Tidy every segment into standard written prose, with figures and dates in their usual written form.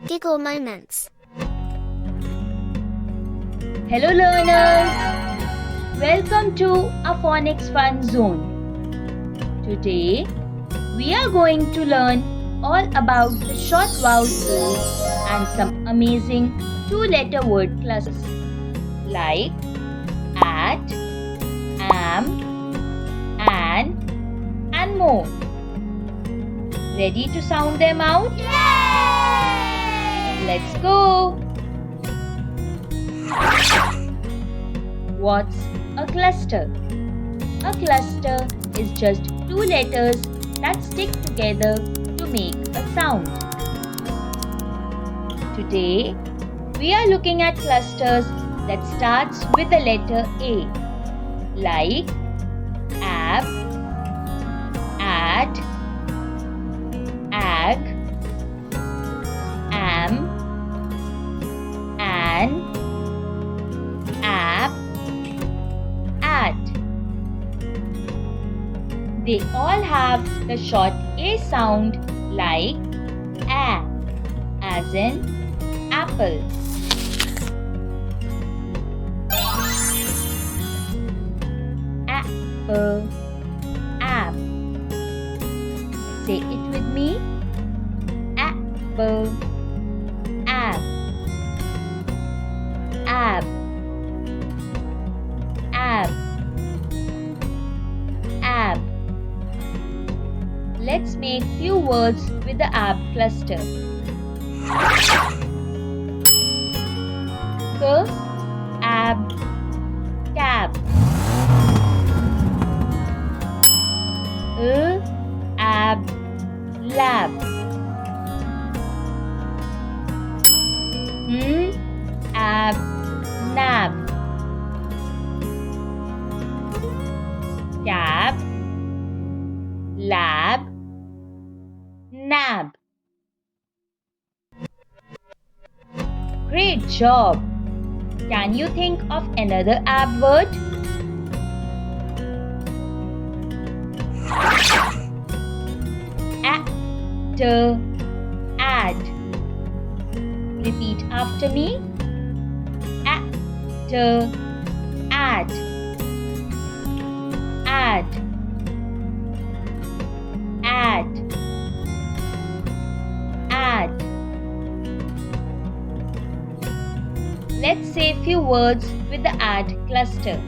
Practical Moments. Hello learners! Welcome to a phonics fun zone. Today we are going to learn all about the short vowel words and some amazing two-letter word clusters like at, am, and more. Ready to sound them out? Yay! Let's go! What's a cluster? A cluster is just two letters that stick together to make a sound. Today, we are looking at clusters that starts with the letter A, like ab, at, ag, am, an, ab, at. They all have the short A sound like A, as in apple. Apple, ab. Say it with me. Apple, ab, ab, ab, ab. Let's make few words with the ab cluster. Ab, cab. Ab, lab. Ab, nab. Cab, lab, nab. Great job! Can you think of another ab word? Actor, ad. Repeat after me. Actor, ad. Ad, ad, ad. Let's say a few words with the ad cluster.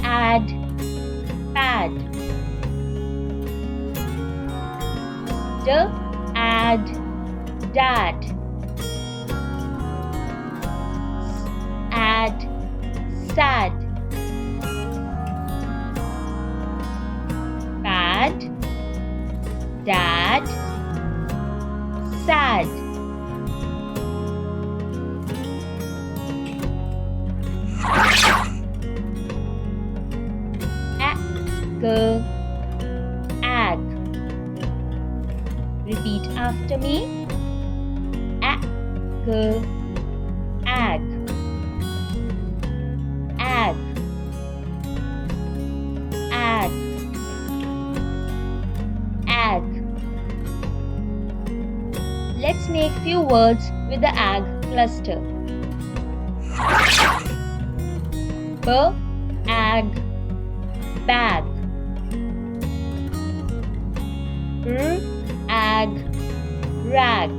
Ad, pad. Ad, dad. Ad, sad. Bad, dad, sad. Ag. Repeat after me. Ag, ag, ag, ag, ag. Let's make few words with the ag cluster. Ag, bag. Ag, rag.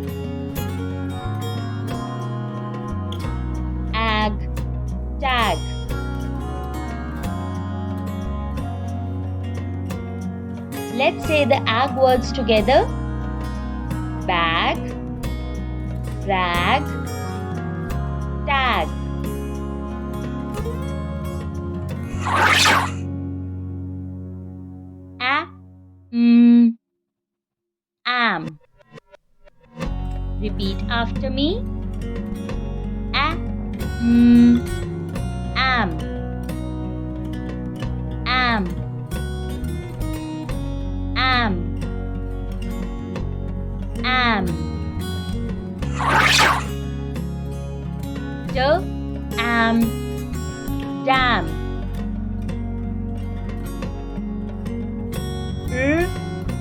Ag, tag. Let's say the ag words together. Bag, rag, tag. Am. Repeat after me. Am. Am. Am. Am. Am, dam.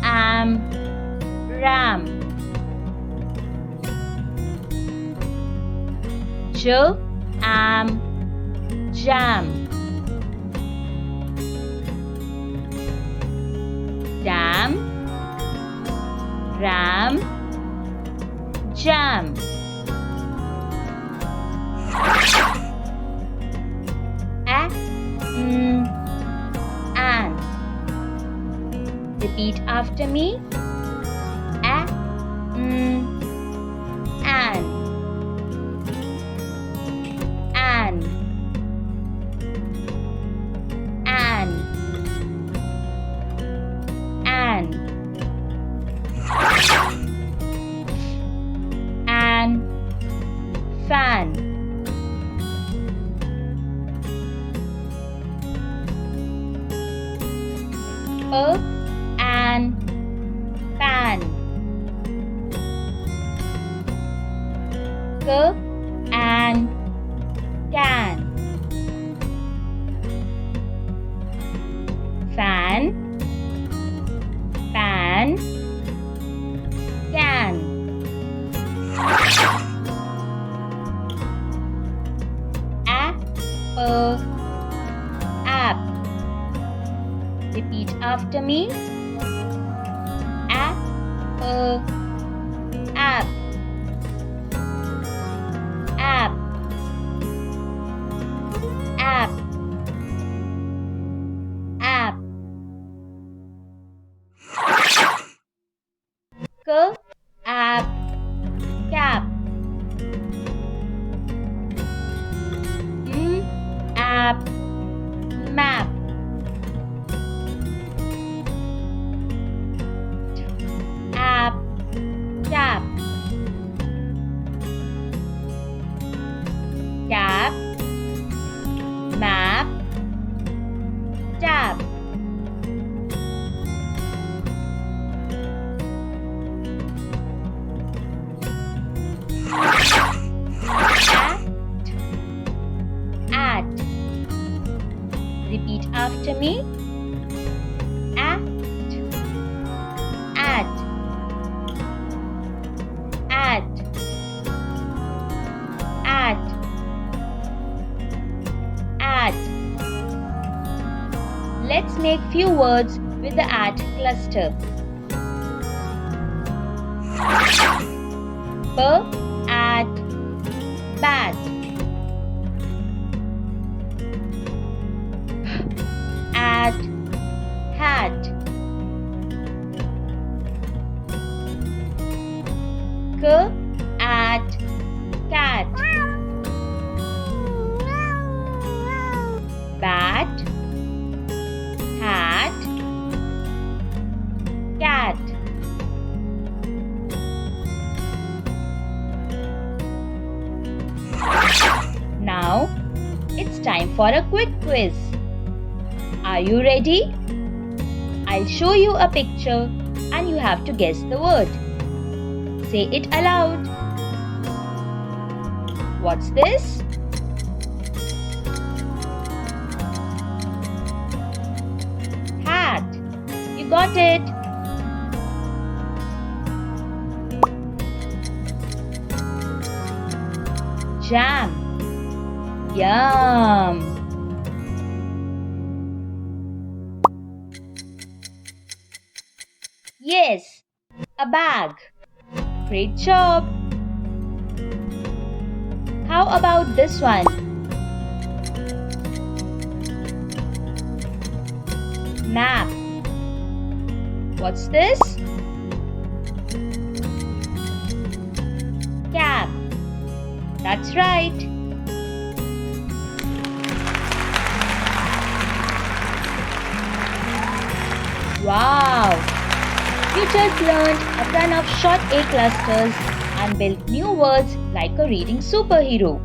Am, ram. Am, jam. Dam, ram, jam. An. Repeat after me. An. An. An. An. An. Fan. An pan. An can. Fan, pan, can. Apple, app. Repeat after me. Apple, app. App, app, app. App, cap. App, map. App, tap. Tap, map, tap. At. Repeat after me. At. At. At. At. At. Let's make few words with the at cluster. At bat. At hat. At cat. Bat, hat, cat. Now it's time for a quick quiz. Are you ready? I'll show you a picture and you have to guess the word. Say it aloud. What's this? Hat. You got it. Jam. Yum. Yes, a bag. Great job. How about this one? Map. What's this? Cap. That's right. Wow! You just learned a ton of short A clusters and built new words like a reading superhero.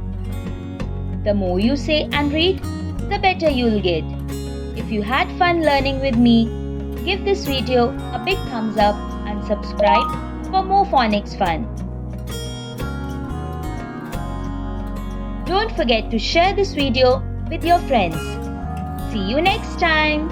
The more you say and read, the better you'll get. If you had fun learning with me, give this video a big thumbs up and subscribe for more phonics fun. Don't forget to share this video with your friends. See you next time.